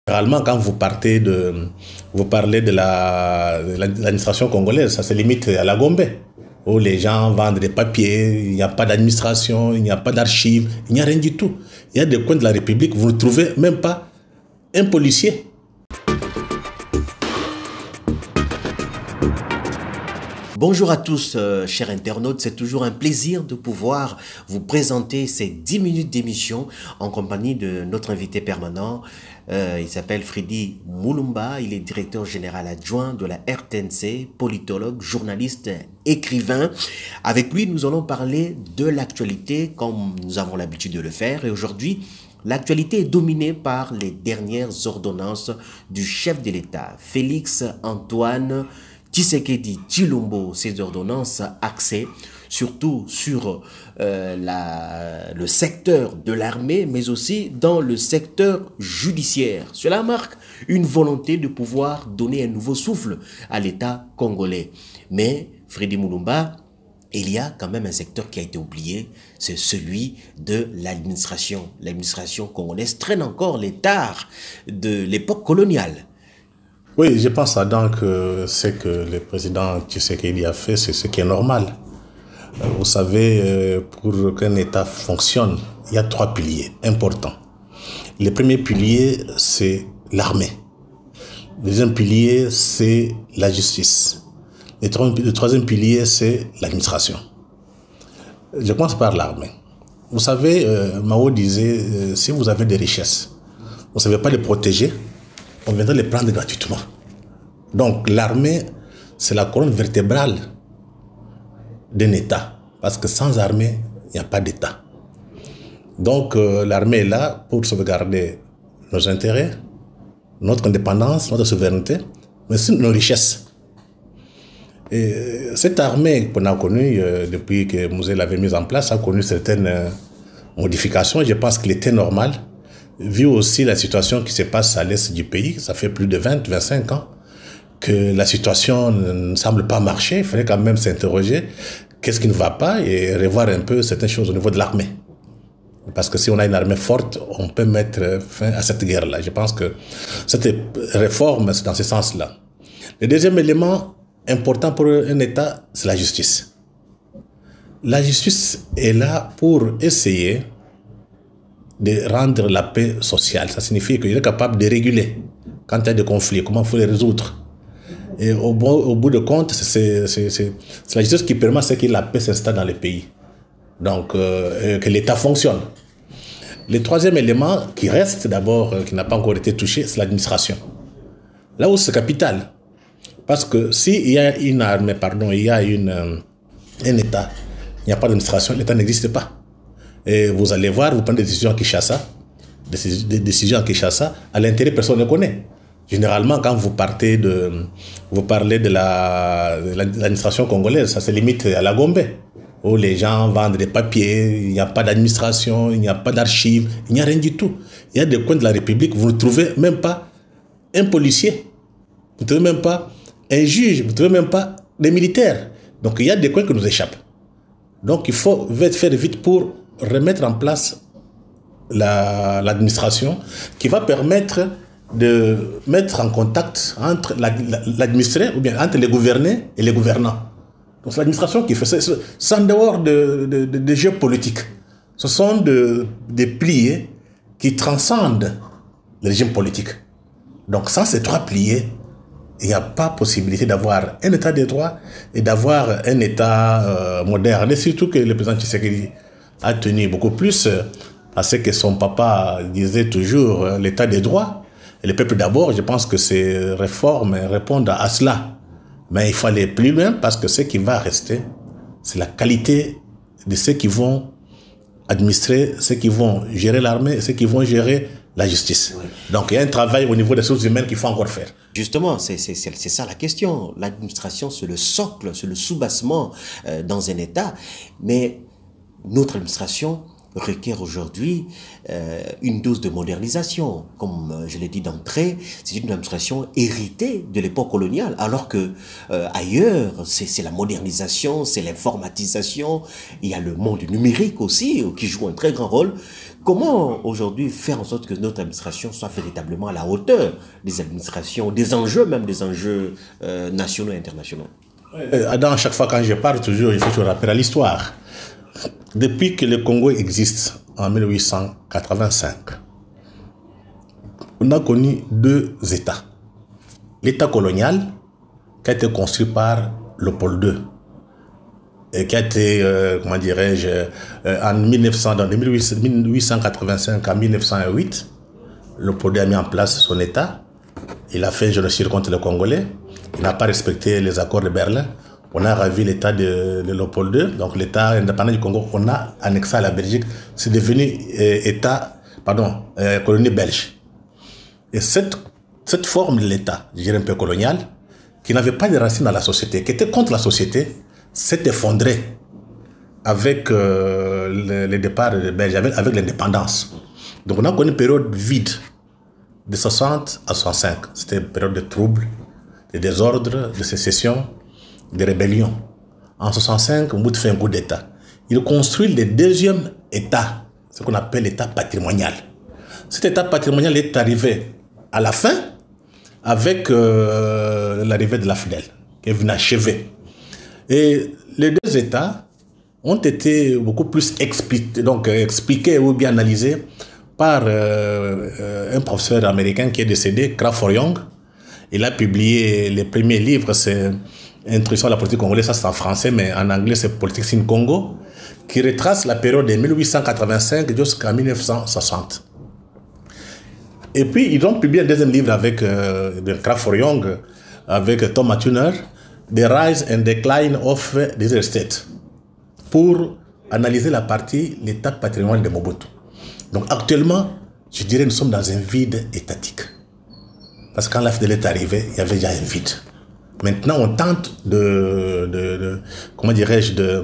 Généralement, quand vous parlez de l'administration congolaise, ça se limite à la Gombe, où les gens vendent des papiers, il n'y a pas d'administration, il n'y a pas d'archives, il n'y a rien du tout. Il y a des coins de la République, vous ne trouvez même pas un policier. Bonjour à tous, chers internautes, c'est toujours un plaisir de pouvoir vous présenter ces 10 minutes d'émission en compagnie de notre invité permanent. Il s'appelle Freddy Mulumba, il est directeur général adjoint de la RTNC, politologue, journaliste, écrivain. Avec lui, nous allons parler de l'actualité comme nous avons l'habitude de le faire. Et aujourd'hui, l'actualité est dominée par les dernières ordonnances du chef de l'État, Félix Antoine Tshisekedi Tshilombo. Ces ordonnances axées surtout sur le secteur de l'armée, mais aussi dans le secteur judiciaire. Cela marque une volonté de pouvoir donner un nouveau souffle à l'État congolais. Mais, Freddy Mulumba, il y a quand même un secteur qui a été oublié, c'est celui de l'administration. L'administration congolaise traîne encore les tares de l'époque coloniale. Oui, je pense donc que ce que le président Tshisekedi a fait, c'est ce qui est normal. Vous savez, pour qu'un État fonctionne, il y a 3 piliers importants. Le premier pilier, c'est l'armée. Le deuxième pilier, c'est la justice. Le troisième pilier, c'est l'administration. Je commence par l'armée. Vous savez, Mao disait, si vous avez des richesses, vous ne savez pas les protéger, on viendrait les prendre gratuitement. Donc l'armée, c'est la colonne vertébrale d'un État. Parce que sans armée, il n'y a pas d'État. Donc l'armée est là pour sauvegarder nos intérêts, notre indépendance, notre souveraineté, mais aussi nos richesses. Et cette armée qu'on a connue depuis que Mouzé l'avait mise en place a connu certaines modifications. Je pense qu'il était normal. Vu aussi la situation qui se passe à l'est du pays, ça fait plus de 20-25 ans que la situation ne semble pas marcher. Il fallait quand même s'interroger qu'est-ce qui ne va pas et revoir un peu certaines choses au niveau de l'armée. Parce que si on a une armée forte, on peut mettre fin à cette guerre-là. Je pense que cette réforme, c'est dans ce sens-là. Le deuxième élément important pour un État, c'est la justice. La justice est là pour essayer de rendre la paix sociale. Ça signifie qu'il est capable de réguler quand il y a des conflits, comment il faut les résoudre. Et au bout de compte, c'est la justice qui permet que la paix s'installe dans les pays. Donc, que l'État fonctionne. Le troisième élément qui reste d'abord, qui n'a pas encore été touché, c'est l'administration. Là où c'est capital. Parce que s'il y a une armée, il y a un État, il n'y a pas d'administration, l'État n'existe pas. Et vous allez voir, vous prenez des décisions à Kinshasa, à l'intérieur, personne ne connaît. Généralement, quand vous parlez de l'administration congolaise, ça se limite à la Gombe, où les gens vendent des papiers, il n'y a pas d'administration, il n'y a pas d'archives, il n'y a rien du tout. Il y a des coins de la République, vous ne trouvez même pas un policier, vous ne trouvez même pas un juge, vous ne trouvez même pas des militaires. Donc il y a des coins qui nous échappent. Donc il faut faire vite pour remettre en place l'administration qui va permettre de mettre en contact entre l'administré ou bien entre les gouvernés et les gouvernants. Donc c'est l'administration qui fait ça. C'est en dehors de jeux politiques. Ce sont des piliers qui transcendent le régime politique. Donc sans ces 3 piliers, il n'y a pas possibilité d'avoir un État de droit et d'avoir un État moderne. Et surtout que le président Tshisekedi a tenu beaucoup plus à ce que son papa disait toujours, l'État des droits. Et le peuple d'abord, je pense que ces réformes répondent à cela. Mais il faut aller plus loin parce que ce qui va rester, c'est la qualité de ceux qui vont administrer, ceux qui vont gérer l'armée, ceux qui vont gérer la justice. Oui. Donc il y a un travail au niveau des ressources humaines qu'il faut encore faire. Justement, c'est ça la question. L'administration, c'est le socle, c'est le soubassement dans un État. Mais notre administration requiert aujourd'hui une dose de modernisation. Comme je l'ai dit d'entrée, c'est une administration héritée de l'époque coloniale, alors que ailleurs, c'est la modernisation, c'est l'informatisation, il y a le monde numérique aussi, qui joue un très grand rôle. comment aujourd'hui faire en sorte que notre administration soit véritablement à la hauteur des administrations, des enjeux, même des enjeux nationaux et internationaux? Adam, chaque fois quand je parle, toujours, il faut que je rappelle à l'histoire. Depuis que le Congo existe, en 1885, on a connu deux États. L'État colonial, qui a été construit par Léopold II, et qui a été, comment dirais-je, en 1885 à 1908, Léopold II a mis en place son État. Il a fait un génocide contre les Congolais. Il n'a pas respecté les accords de Berlin. On a ravi l'État de Léopold II, donc l'État indépendant du Congo. On a annexé à la Belgique. C'est devenu colonie belge. Et cette forme de l'État, je dirais un peu colonial, qui n'avait pas de racines dans la société, qui était contre la société, s'est effondrée avec le départ de Belge, avec l'indépendance. Donc on a connu une période vide de 60 à 65. C'était une période de troubles, de désordres, de sécession, de rébellion. En 65, Mobutu fait un coup d'État. Il construit le deuxième État, ce qu'on appelle l'État patrimonial. Cet État patrimonial est arrivé à la fin avec l'arrivée de la FNEL, qui est venu achever. Et les deux États ont été beaucoup plus expliqués ou bien analysés par un professeur américain qui est décédé, Crawford Young. Il a publié les premiers livres, c'est Introduction à la politique congolaise, ça c'est en français, mais en anglais c'est Politics in Congo, qui retrace la période de 1885 jusqu'à 1960. Et puis ils ont publié un deuxième livre avec de Crawford Young, avec Thomas Tuner, The Rise and Decline of the State, pour analyser la partie l'état patrimonial de Mobutu. Donc actuellement, je dirais nous sommes dans un vide étatique. Parce que quand la FDL est arrivée, il y avait déjà un vide. Maintenant, on tente comment dirais-je, de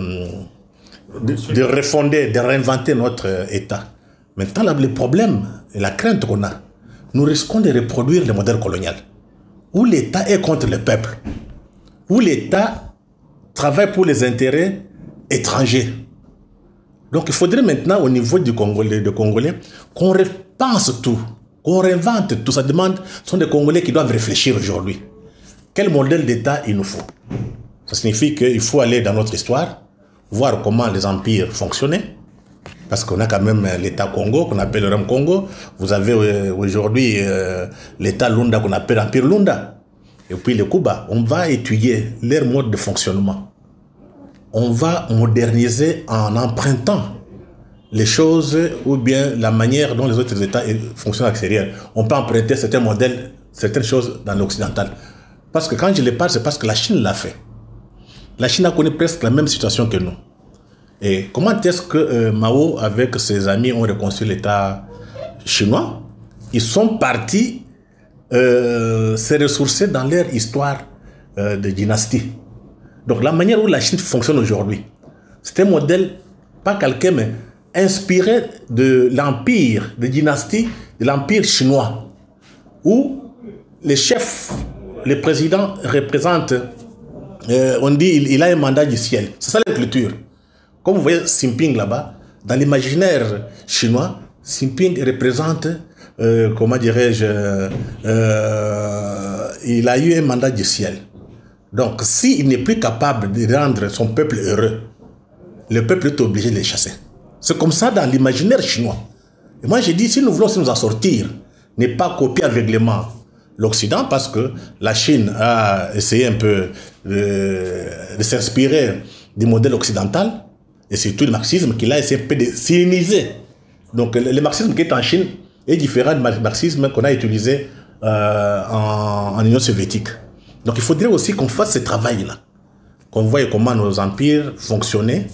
refonder, de réinventer notre État. Maintenant, le problème et la crainte qu'on a, nous risquons de reproduire le modèle colonial, où l'État est contre le peuple, où l'État travaille pour les intérêts étrangers. Donc, il faudrait maintenant, au niveau du Congolais, qu'on repense tout, qu'on réinvente tout. Ça demande, ce sont des Congolais qui doivent réfléchir aujourd'hui. Quel modèle d'État il nous faut? Ça signifie qu'il faut aller dans notre histoire, voir comment les empires fonctionnaient. Parce qu'on a quand même l'État Congo, qu'on appelle le Rem Congo. Vous avez aujourd'hui l'État Lunda, qu'on appelle l'Empire Lunda. Et puis le Cuba. On va étudier leur mode de fonctionnement. On va moderniser en empruntant les choses ou bien la manière dont les autres États fonctionnent à l'extérieur. On peut emprunter certains modèles, certaines choses dans l'occidental. Parce que quand je les parle, c'est parce que la Chine l'a fait. La Chine a connu presque la même situation que nous. Et comment est-ce que Mao, avec ses amis, ont reconstruit l'État chinois? Ils sont partis se ressourcer dans leur histoire de dynastie. Donc la manière où la Chine fonctionne aujourd'hui, c'est un modèle, pas calqué, mais inspiré de l'empire, de dynastie, de l'empire chinois, où les chefs, les présidents représentent, on dit, il a un mandat du ciel. C'est ça la culture. Comme vous voyez Xi Jinping là-bas, dans l'imaginaire chinois, Xi Jinping représente, comment dirais-je, il a eu un mandat du ciel. Donc, s'il n'est plus capable de rendre son peuple heureux, le peuple est obligé de les chasser. C'est comme ça dans l'imaginaire chinois. Et moi, j'ai dit, si nous voulons nous en sortir, ne pas copier aveuglément l'Occident, parce que la Chine a essayé un peu de s'inspirer du modèle occidental, et surtout le marxisme, qu'il a essayé un peu de cyniser. Donc, le marxisme qui est en Chine est différent du marxisme qu'on a utilisé en Union soviétique. Donc il faudrait aussi qu'on fasse ce travail-là, qu'on voie comment nos empires fonctionnaient,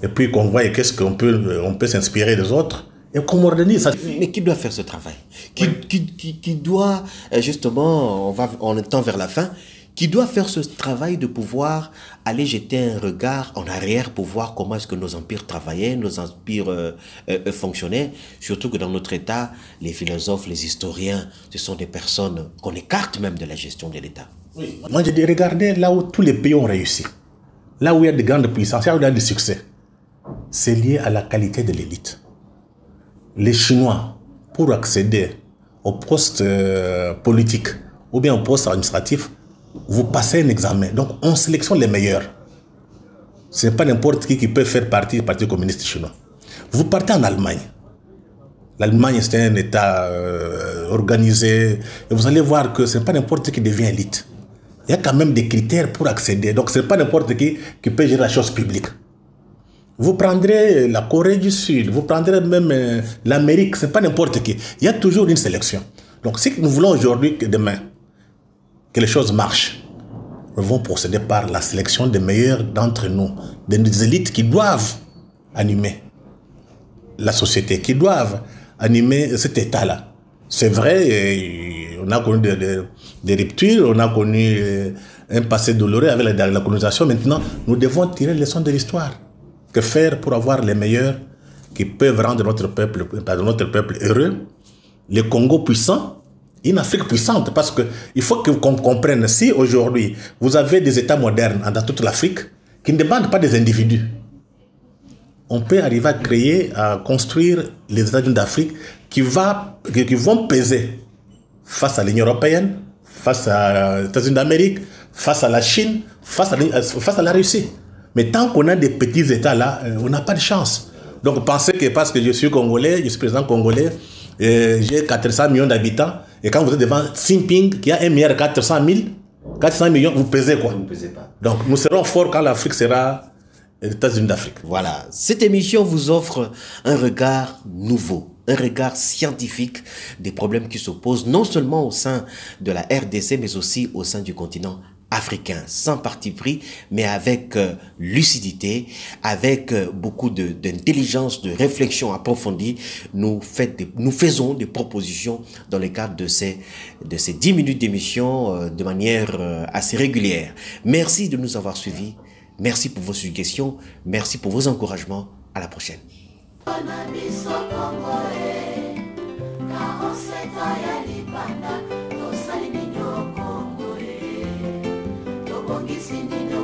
et puis qu'on voie qu'est-ce qu'on peut s'inspirer des autres, et qu'on modernise ça. Mais qui doit faire ce travail? Qui doit, justement, on tend vers la fin, qui doit faire ce travail de pouvoir aller jeter un regard en arrière pour voir comment est-ce que nos empires travaillaient, nos empires fonctionnaient, surtout que dans notre État, les philosophes, les historiens, ce sont des personnes qu'on écarte même de la gestion de l'État. Oui. Moi, je dis, regardez là où tous les pays ont réussi, là où il y a de grandes puissances, là où il y a du succès, c'est lié à la qualité de l'élite. les Chinois, pour accéder au poste politique ou bien au poste administratif, vous passez un examen. Donc, on sélectionne les meilleurs. Ce n'est pas n'importe qui peut faire partie du Parti communiste chinois. Vous partez en Allemagne. L'Allemagne, c'est un État organisé. Et vous allez voir que ce n'est pas n'importe qui devient élite. Il y a quand même des critères pour accéder. Donc, ce n'est pas n'importe qui peut gérer la chose publique. Vous prendrez la Corée du Sud, vous prendrez même l'Amérique, ce n'est pas n'importe qui. Il y a toujours une sélection. Donc, si nous voulons aujourd'hui que demain, que les choses marchent, nous devons procéder par la sélection des meilleurs d'entre nous, des élites qui doivent animer la société, qui doivent animer cet État-là. C'est vrai, on a connu des ruptures, on a connu un passé douloureux avec la colonisation. Maintenant, nous devons tirer les leçons de l'histoire. Que faire pour avoir les meilleurs qui peuvent rendre notre peuple heureux, le Congo puissant, une Afrique puissante, parce qu'il faut qu'on comprenne, si aujourd'hui vous avez des États modernes dans toute l'Afrique qui ne demandent pas des individus, on peut arriver à créer, à construire les États-Unis d'Afrique qui vont peser face à l'Union européenne, face aux États-Unis d'Amérique, face à la Chine, face à la Russie. Mais tant qu'on a des petits États là, on n'a pas de chance. Donc pensez que parce que je suis congolais, je suis président congolais, j'ai 400 millions d'habitants, et quand vous êtes devant Xi Jinping, qui a 1,4 milliard, vous pesez quoi? Vous ne pesez pas. Donc nous serons forts quand l'Afrique sera les États-Unis d'Afrique. Voilà, cette émission vous offre un regard nouveau, un regard scientifique des problèmes qui s'opposent non seulement au sein de la RDC, mais aussi au sein du continent africain, sans parti pris, mais avec lucidité, avec beaucoup d'intelligence, de réflexion approfondie. Nous faisons des propositions dans le cadre de ces 10 minutes d'émission de manière assez régulière. Merci de nous avoir suivis. Merci pour vos suggestions. Merci pour vos encouragements. À la prochaine. Bongisi nino